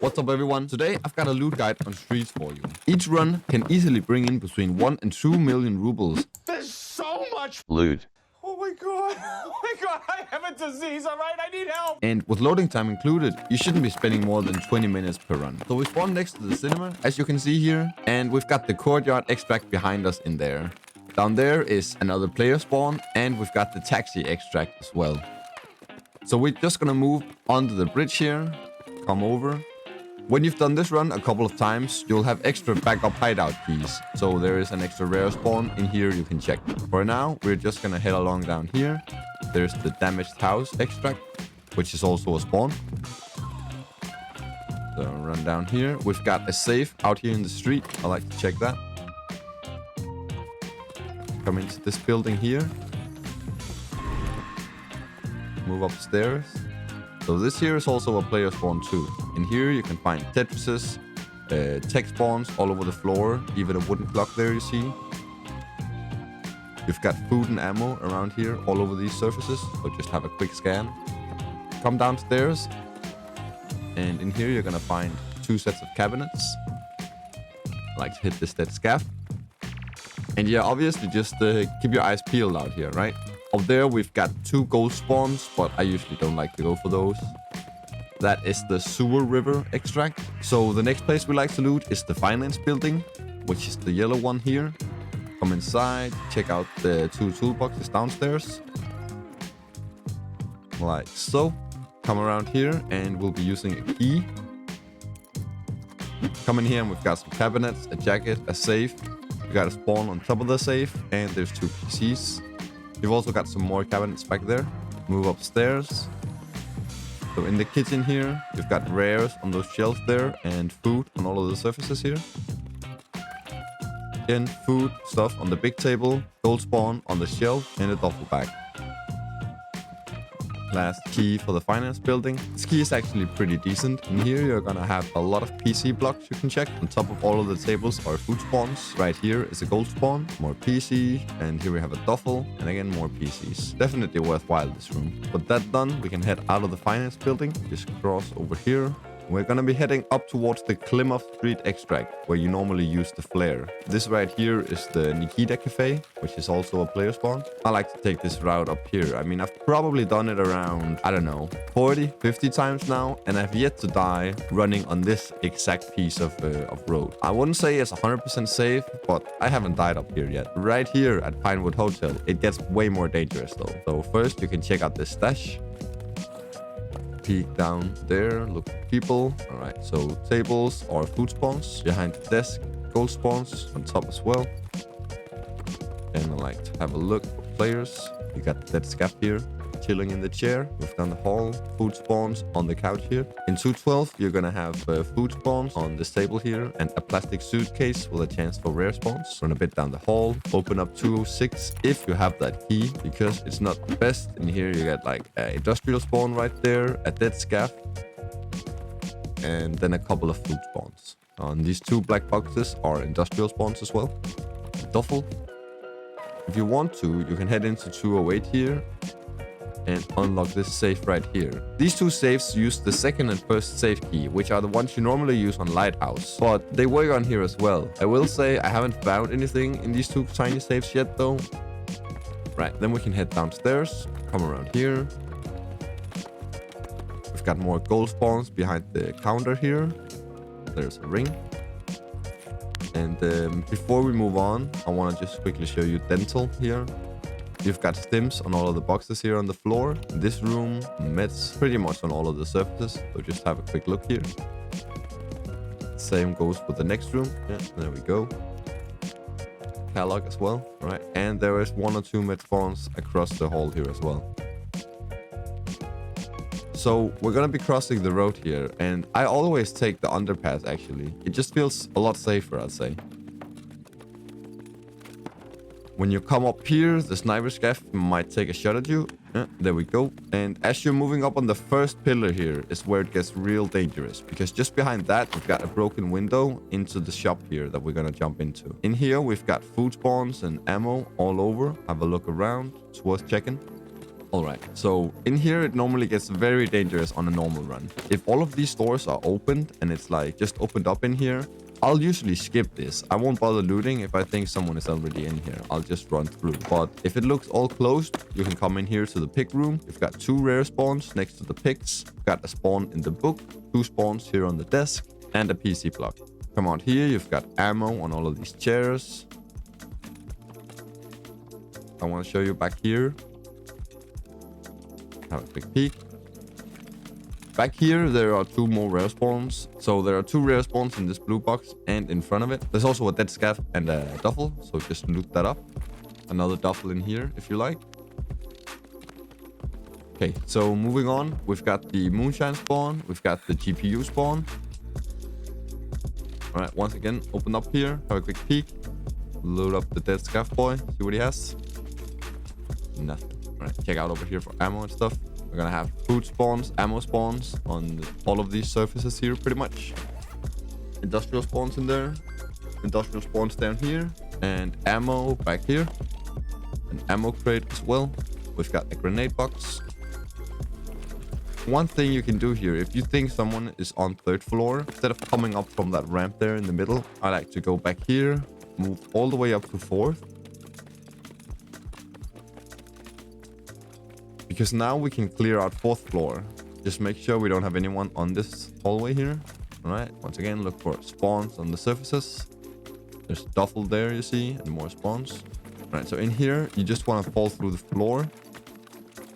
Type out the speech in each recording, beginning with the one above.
What's up everyone? Today I've got a loot guide on streets for you. Each run can easily bring in between 1 and 2 million rubles. There's so much loot. Oh my god, I have a disease, alright? I need help! And with loading time included, you shouldn't be spending more than 20 minutes per run. So we spawn next to the cinema, as you can see here, and we've got the courtyard extract behind us in there. Down there is another player spawn, and we've got the taxi extract as well. So we're just gonna move onto the bridge here, come over. When you've done this run a couple of times, you'll have extra backup hideout keys. So there is an extra rare spawn in here you can check. For now, we're just gonna head along down here. There's the damaged house extract, which is also a spawn. So run down here. We've got a safe out here in the street. I like to check that. Come into this building here. Move upstairs. So this here is also a player spawn too. In here you can find Tetrises, tech spawns all over the floor, even a wooden clock there you see. You've got food and ammo around here all over these surfaces, so just have a quick scan. Come downstairs, and in here you're gonna find 2 sets of cabinets. I like to hit this dead scaff. And yeah, obviously just keep your eyes peeled out here, right? Up there, we've got 2 gold spawns, but I usually don't like to go for those. That is the sewer river extract. So the next place we like to loot is the finance building, which is the yellow one here. Come inside, check out the 2 toolboxes downstairs. Like so. Come around here and we'll be using a key. Come in here and we've got some cabinets, a jacket, a safe. We got a spawn on top of the safe, and there's 2 PCs. You've also got some more cabinets back there. Move upstairs. So in the kitchen here, you've got rares on those shelves there and food on all of the surfaces here. Again, food, stuff on the big table, gold spawn on the shelf, and a duffel bag. Last key for the finance building. This key is actually pretty decent. In here you're gonna have a lot of PC blocks you can check. On top of all of the tables are food spawns. Right here is a gold spawn, more PC, and here we have a duffel, and again more PCs. Definitely worthwhile this room. With that done, we can head out of the finance building. Just cross over here. We're gonna be heading up towards the Klimoff Street extract, where you normally use the flare. This right here is the Nikita Cafe, which is also a player spawn. I like to take this route up here. I mean, I've probably done it around, I don't know, 40, 50 times now, and I've yet to die running on this exact piece of road. I wouldn't say it's 100% safe, but I haven't died up here yet. Right here at Pinewood Hotel, it gets way more dangerous though. So first, you can check out this stash. Peek down there, look for people. All right, so tables or food spawns behind the desk, gold spawns on top as well. And I like to have a look for players. You got that scaff here chilling in the chair. We've done the hall, food spawns on the couch here. In 212, you're gonna have food spawns on this table here and a plastic suitcase with a chance for rare spawns. Run a bit down the hall, open up 206 if you have that key, because it's not the best. In here you get like an industrial spawn right there, a dead scaff, and then a couple of food spawns. On these 2 black boxes are industrial spawns as well. Duffel. If you want to, you can head into 208 here and unlock this safe right here. These 2 safes use the second and first safe key, which are the ones you normally use on Lighthouse, but they work on here as well. I will say I haven't found anything in these 2 tiny safes yet though. Right, then we can head downstairs, come around here. We've got more gold spawns behind the counter here. There's a ring. And before we move on, I want to just quickly show you dental here. You've got stims on all of the boxes here on the floor. In this room, meds pretty much on all of the surfaces. So just have a quick look here. Same goes for the next room. Yeah, there we go. Catalog as well. All right, and there is 1 or 2 med spawns across the hall here as well. So we're gonna be crossing the road here, and I always take the underpass actually. It just feels a lot safer, I'd say. When you come up here, the sniper scaff might take a shot at you. There we go. And as you're moving up on the first pillar here is where it gets real dangerous, because just behind that, we've got a broken window into the shop here that we're gonna jump into. In here, we've got food spawns and ammo all over. Have a look around. It's worth checking. Alright, so in here it normally gets very dangerous on a normal run. If all of these doors are opened and it's like just opened up in here, I'll usually skip this. I won't bother looting if I think someone is already in here. I'll just run through. But if it looks all closed, you can come in here to the pick room. You've got 2 rare spawns next to the picks. You've got a spawn in the book, 2 spawns here on the desk, and a PC block. Come out here, you've got ammo on all of these chairs. I want to show you back here. Have a quick peek. Back here, there are 2 more rare spawns. So there are 2 rare spawns in this blue box and in front of it. There's also a dead scav and a duffel, so just loot that up. Another duffel in here, if you like. Okay, so moving on, we've got the moonshine spawn. We've got the GPU spawn. All right, once again, open up here, have a quick peek. Load up the dead scav boy, see what he has. Nothing. All right, check out over here for ammo and stuff. We're gonna have food spawns, ammo spawns on all of these surfaces here, pretty much. Industrial spawns in there. Industrial spawns down here. And ammo back here. An ammo crate as well. We've got a grenade box. One thing you can do here, if you think someone is on 3rd floor, instead of coming up from that ramp there in the middle, I like to go back here, move all the way up to 4th. Because now we can clear out 4th floor. Just make sure we don't have anyone on this hallway here. All right, once again, look for spawns on the surfaces. There's duffel there, you see, and more spawns. All right, so in here, you just want to fall through the floor.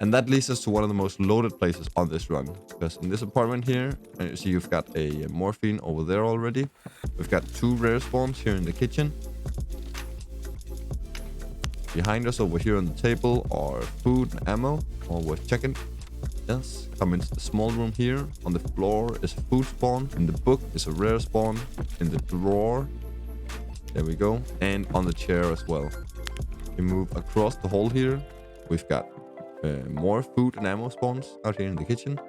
And that leads us to one of the most loaded places on this run. Because in this apartment here, you see you've got a morphine over there already. We've got 2 rare spawns here in the kitchen. Behind us over here on the table are food and ammo. All worth checking. Yes, come into the small room here. On the floor is a food spawn. In the book is a rare spawn. In the drawer, there we go. And on the chair as well. We move across the hall here. We've got more food and ammo spawns out here in the kitchen.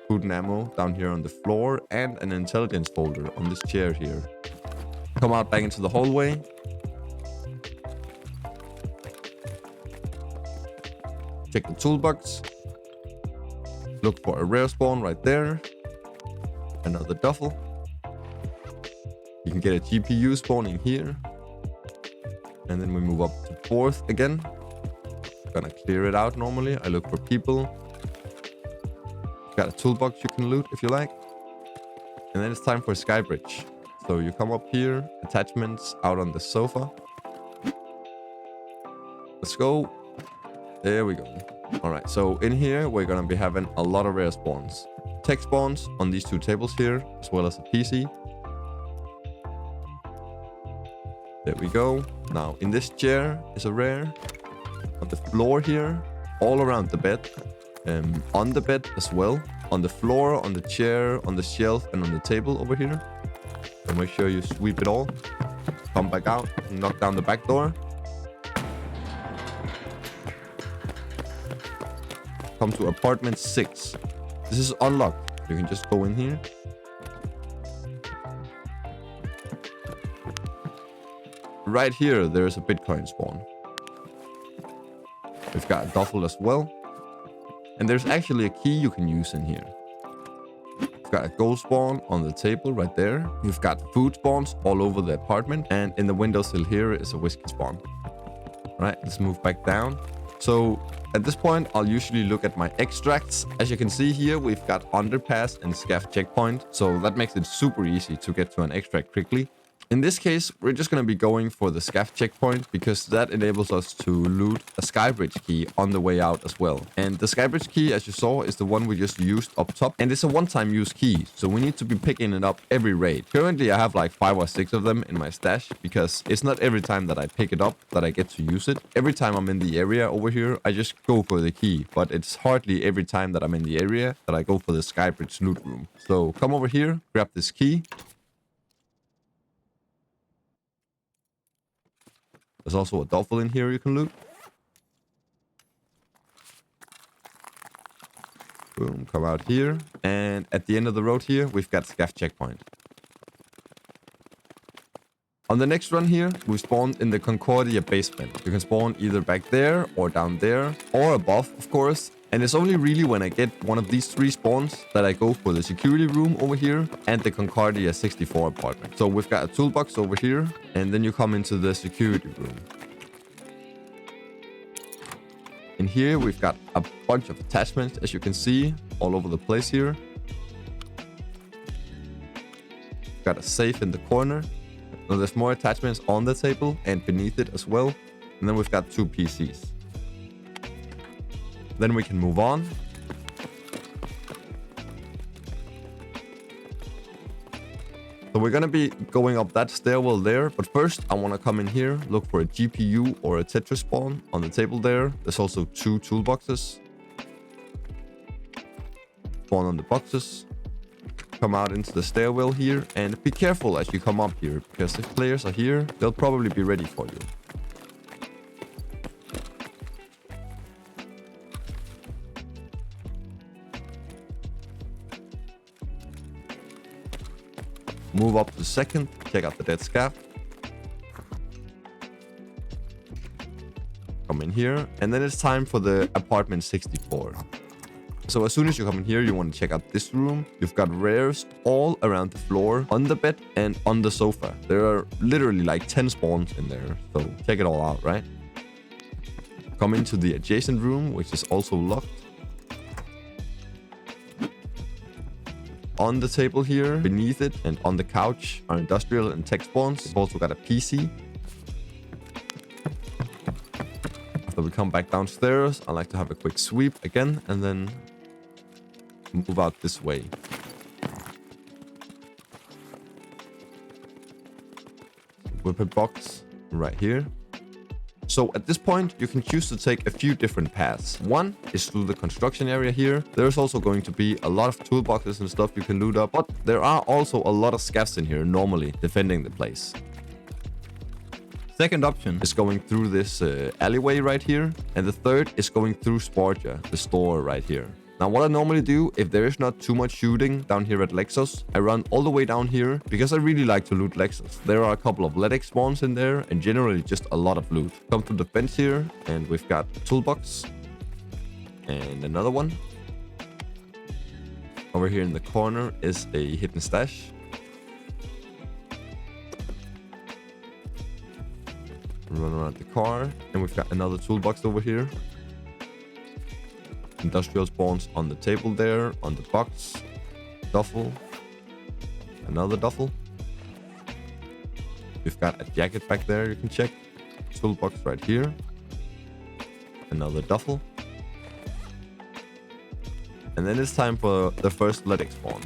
Food and ammo down here on the floor. And an intelligence folder on this chair here. Come out back into the hallway. Check the toolbox. Look for a rare spawn right there. Another duffel. You can get a GPU spawning here. And then we move up to 4th again. Gonna clear it out normally. I look for people. Got a toolbox you can loot if you like. And then it's time for Skybridge. So you come up here. Attachments out on the sofa. Let's go. There we go. All right, so in here, we're going to be having a lot of rare spawns. Tech spawns on these 2 tables here, as well as a PC. There we go. Now, in this chair is a rare. On the floor here, all around the bed. On the bed as well. On the floor, on the chair, on the shelf, and on the table over here. So make sure you sweep it all. Come back out and knock down the back door. Come to apartment 6. This is unlocked. You can just go in here. Right here, there's a Bitcoin spawn. We've got a duffel as well. And there's actually a key you can use in here. We've got a gold spawn on the table right there. You've got food spawns all over the apartment. And in the windowsill here is a whiskey spawn. All right, let's move back down. So at this point, I'll usually look at my extracts. As you can see here, we've got underpass and scav checkpoint. So that makes it super easy to get to an extract quickly. In this case, we're just going to be going for the scav checkpoint because that enables us to loot a Skybridge key on the way out as well. And the Skybridge key, as you saw, is the one we just used up top. And it's a one-time use key, so we need to be picking it up every raid. Currently, I have like 5 or 6 of them in my stash because it's not every time that I pick it up that I get to use it. Every time I'm in the area over here, I just go for the key. But it's hardly every time that I'm in the area that I go for the Skybridge loot room. So come over here, grab this key. There's also a duffel in here you can loot. Boom, come out here. And at the end of the road here, we've got scav checkpoint. On the next run here, we spawned in the Concordia basement. You can spawn either back there or down there or above, of course. And it's only really when I get one of these 3 spawns that I go for the security room over here and the Concordia 64 apartment. So we've got a toolbox over here, and then you come into the security room. In here, we've got a bunch of attachments, as you can see, all over the place here. We've got a safe in the corner. So there's more attachments on the table and beneath it as well. And then we've got 2 PCs. Then we can move on. So we're going to be going up that stairwell there. But first, I want to come in here, look for a GPU or a Tetris spawn on the table there. There's also 2 toolboxes. Spawn on the boxes. Come out into the stairwell here. And be careful as you come up here, because if players are here, they'll probably be ready for you. Move up to second, check out the dead scav. Come in here, and then it's time for the apartment 64. So as soon as you come in here, you want to check out this room. You've got rares all around the floor, on the bed and on the sofa. There are literally like 10 spawns in there, so check it all out, right? Come into the adjacent room, which is also locked. On the table here, beneath it, and on the couch are industrial and tech spawns. We've also got a PC. After we come back downstairs, I like to have a quick sweep again, and then move out this way. Weapon box right here. So at this point, you can choose to take a few different paths. One is through the construction area here. There's also going to be a lot of toolboxes and stuff you can loot up, but there are also a lot of scavs in here normally defending the place. Second option is going through this alleyway right here. And the third is going through Sportia, the store right here. Now, what I normally do, if there is not too much shooting down here at Lexos, I run all the way down here because I really like to loot Lexos. There are a couple of LEDX spawns in there and generally just a lot of loot. Come to the fence here and we've got a toolbox and another one. Over here in the corner is a hidden stash. Run around the car and we've got another toolbox over here. Industrial spawns on the table there, on the box, duffel, another duffel. We've got a jacket back there you can check. Toolbox right here. Another duffel. And then it's time for the first LEDX spawn.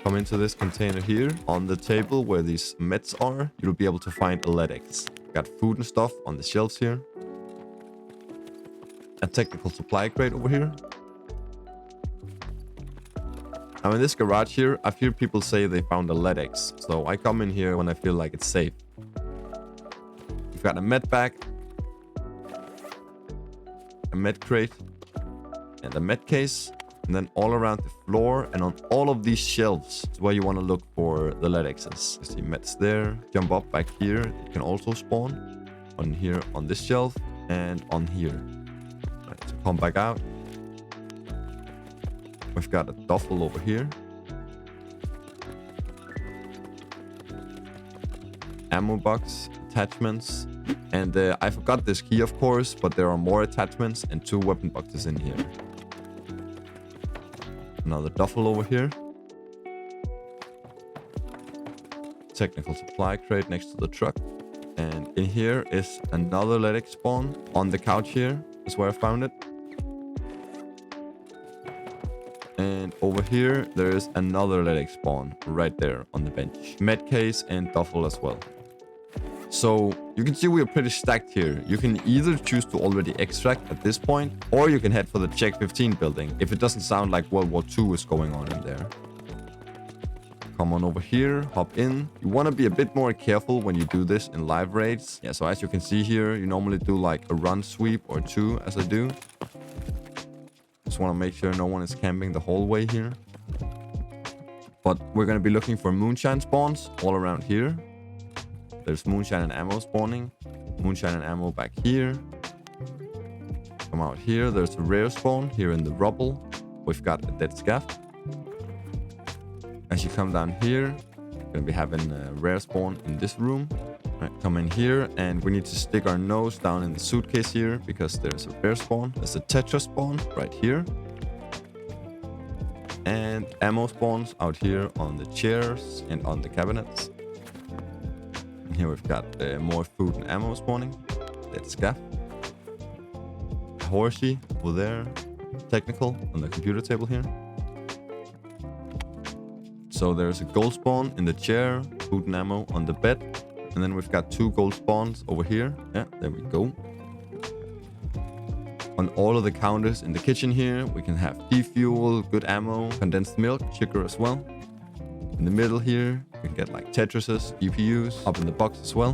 Come into this container here. On the table where these meds are, you'll be able to find a LEDX. Got food and stuff on the shelves here. A technical supply crate over here. Now in this garage here, I've heard people say they found a LEDX, so I come in here when I feel like it's safe. We've got a med bag, a med crate, and a med case. And then all around the floor and on all of these shelves is where you want to look for the LEDXs. You see meds there. Jump up back here. It can also spawn on here on this shelf and on here. So come back out. We've got a duffel over here. Ammo box, attachments. And I forgot this key, of course, but there are more attachments and 2 weapon boxes in here. Another duffel over here. Technical supply crate next to the truck. And in here is another LEDX spawn. On the couch here is where I found it. And over here, there is another LEDX spawn right there on the bench. Med case and duffel as well. So you can see we are pretty stacked here. You can either choose to already extract at this point, or you can head for the Czech 15 building if it doesn't sound like World War II is going on in there. Come on over here, hop in. You want to be a bit more careful when you do this in live raids. Yeah, so as you can see here, you normally do like a run sweep or 2 as I do. Just want to make sure no one is camping the whole way here. But we're going to be looking for moonshine spawns all around here. There's moonshine and ammo spawning. Moonshine and ammo back here. Come out here. There's a rare spawn here in the rubble. We've got a dead scaff. As you come down here, we're going to be having a rare spawn in this room. Right, come in here, and we need to stick our nose down in the suitcase here because there's a rare spawn. There's a Tetra spawn right here. And ammo spawns out here on the chairs and on the cabinets. And here we've got more food and ammo spawning. Dead scaff. Horsey over there. Technical on the computer table here. So there's a gold spawn in the chair, food and ammo on the bed. And then we've got 2 gold spawns over here. Yeah, there we go. On all of the counters in the kitchen here, we can have fuel, good ammo, condensed milk, sugar as well. In the middle here, we can get like Tetrises, GPUs, up in the box as well.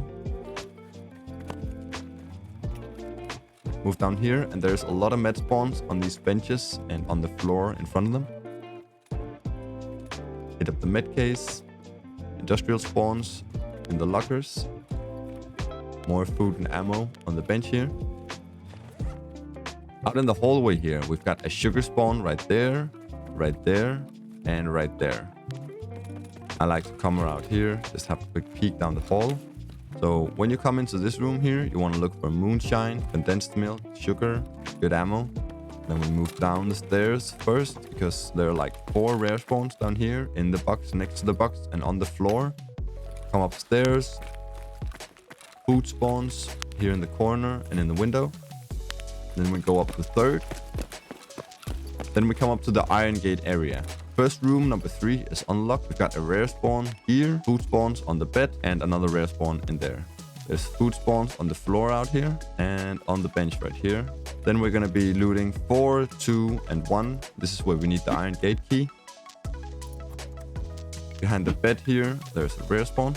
Move down here, and there's a lot of med spawns on these benches and on the floor in front of them. Hit up the med case, industrial spawns in the lockers. More food and ammo on the bench here. Out in the hallway here, we've got a sugar spawn right there, and right there. I like to come around here, just have a quick peek down the hall. So when you come into this room here, you want to look for moonshine, condensed milk, sugar, good ammo. Then we move down the stairs first, because there are like 4 rare spawns down here in the box, next to the box, and on the floor. Come upstairs. Food spawns here in the corner and in the window. Then we go up to 3rd. Then we come up to the iron gate area. First room, number 3, is unlocked. We've got a rare spawn here, food spawns on the bed, and another rare spawn in there. There's food spawns on the floor out here and on the bench right here. Then we're going to be looting 4, 2, and 1. This is where we need the iron gate key. Behind the bed here, there's a rare spawn.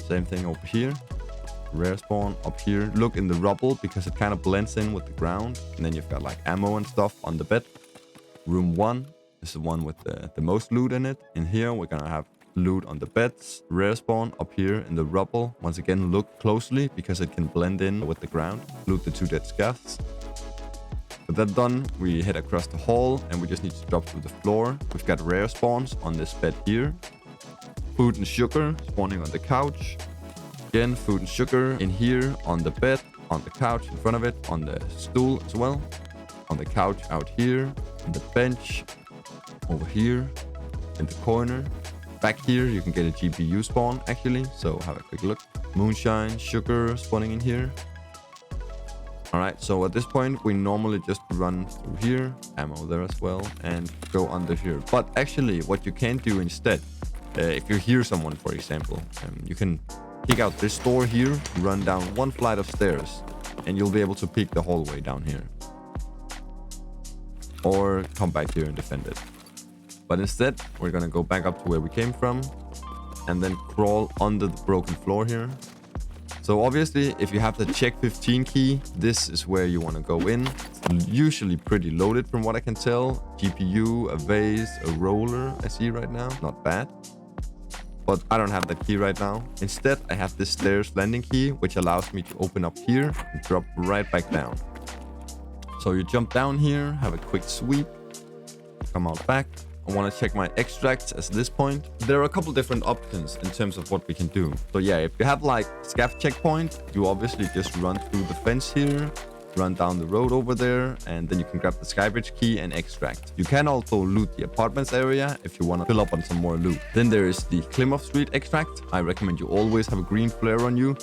Same thing over here. Rare spawn up here. Look in the rubble because it kind of blends in with the ground. And then you've got like ammo and stuff on the bed. Room 1 is the one with the most loot in it. In here, we're going to have loot on the beds. Rare spawn up here in the rubble. Once again, look closely because it can blend in with the ground. Loot the 2 dead scaffs. With that done, we head across the hall and we just need to drop through the floor. We've got rare spawns on this bed here. Food and sugar spawning on the couch. Again, food and sugar in here on the bed, on the couch in front of it, on the stool as well. On the couch out here, on the bench, over here, in the corner. Back here, you can get a GPU spawn actually, so have a quick look. Moonshine, sugar spawning in here. Alright, so at this point, we normally just run through here, ammo there as well, and go under here. But actually, what you can do instead, if you hear someone, for example, you can kick out this door here, run down 1 flight of stairs, and you'll be able to peek the hallway down here. Or come back here and defend it. But instead, we're gonna go back up to where we came from, and then crawl under the broken floor here. So obviously, if you have the check 15 key, this is where you want to go in. It's usually pretty loaded from what I can tell. GPU, a vase, a roller I see right now. Not bad. But I don't have that key right now. Instead, I have this Stair Landing Key, which allows me to open up here and drop right back down. So you jump down here, have a quick sweep, come out back. I want to check my extracts at this point. There are a couple different options in terms of what we can do. So yeah, if you have like scaff checkpoint, you obviously just run through the fence here, run down the road over there, and then you can grab the Skybridge key and extract. You can also loot the apartments area if you want to fill up on some more loot. Then there is the Plymouth Street extract. I recommend you always have a green flare on you.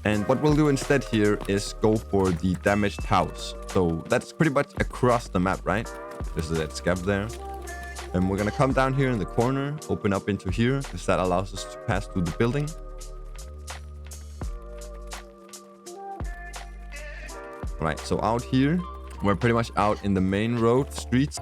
And what we'll do instead here is go for the damaged house. So that's pretty much across the map, right? There's that scab there. And we're gonna come down here in the corner, open up into here, because that allows us to pass through the building. Right, so out here, we're pretty much out in the main road, streets.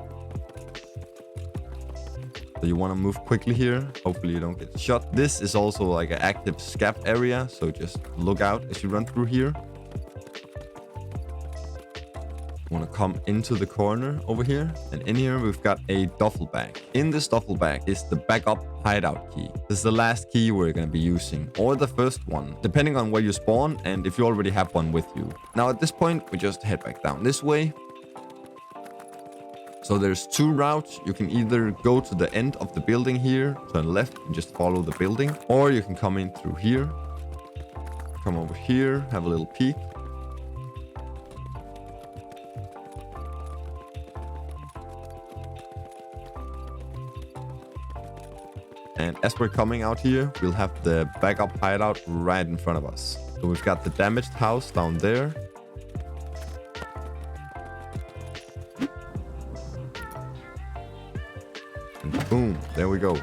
So you want to move quickly here. Hopefully you don't get shot. This is also like an active scab area, so just look out as you run through here. Want to come into the corner over here, and in here we've got a duffel bag. In this duffel bag is the backup hideout key. This is the last key we're going to be using, or the first one, depending on where you spawn and if you already have one with you. Now at this point, we just head back down this way. So there's two routes. You can either go to the end of the building here, turn left and just follow the building, or you can come in through here, come over here, have a little peek. And as we're coming out here, we'll have the backup hideout right in front of us. So we've got the damaged house down there. And boom, there we go.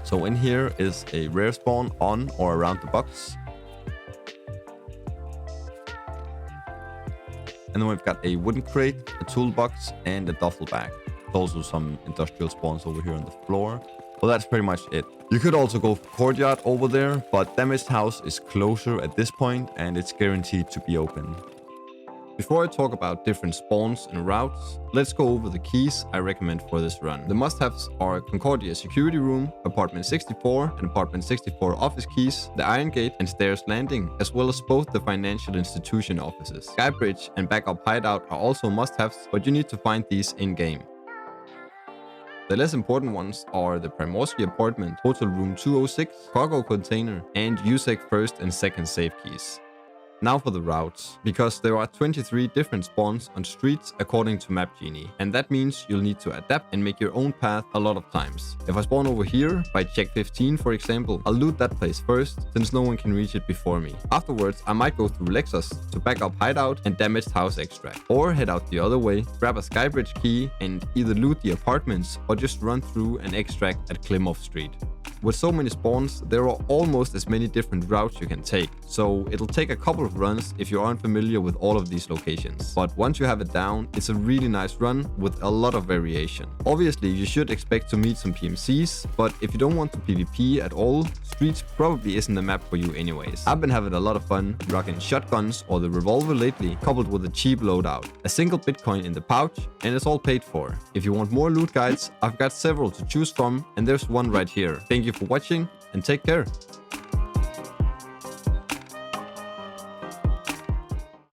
So in here is a rare spawn on or around the box. And then we've got a wooden crate, a toolbox, and a duffel bag. There's also some industrial spawns over here on the floor. Well, that's pretty much it. You could also go for courtyard over there, but damaged house is closer at this point and it's guaranteed to be open. Before I talk about different spawns and routes, let's go over the keys I recommend for this run. The must-haves are Concordia Security Room, Apartment 64 and Apartment 64 office keys, the Iron Gate and Stairs Landing, as well as both the financial institution offices. Skybridge and Backup Hideout are also must-haves, but you need to find these in-game. The less important ones are the Primorsky Apartment, Hotel Room 206, Cargo Container, and USEC first and second safe keys. Now for the routes, because there are 23 different spawns on streets according to Map Genie, and that means you'll need to adapt and make your own path a lot of times. If I spawn over here by check 15 for example, I'll loot that place first since no one can reach it before me. Afterwards I might go through Lexos to back up hideout and damaged house extract, or head out the other way, grab a Skybridge key and either loot the apartments or just run through and extract at Klimoff Street. With so many spawns, there are almost as many different routes you can take, so it'll take a couple of runs if you aren't familiar with all of these locations. But once you have it down, it's a really nice run with a lot of variation. Obviously, you should expect to meet some PMCs, but if you don't want to PvP at all, Streets probably isn't the map for you anyways. I've been having a lot of fun rocking shotguns or the revolver lately, coupled with a cheap loadout. A single Bitcoin in the pouch, and it's all paid for. If you want more loot guides, I've got several to choose from, and there's one right here. Thank you for watching, and take care.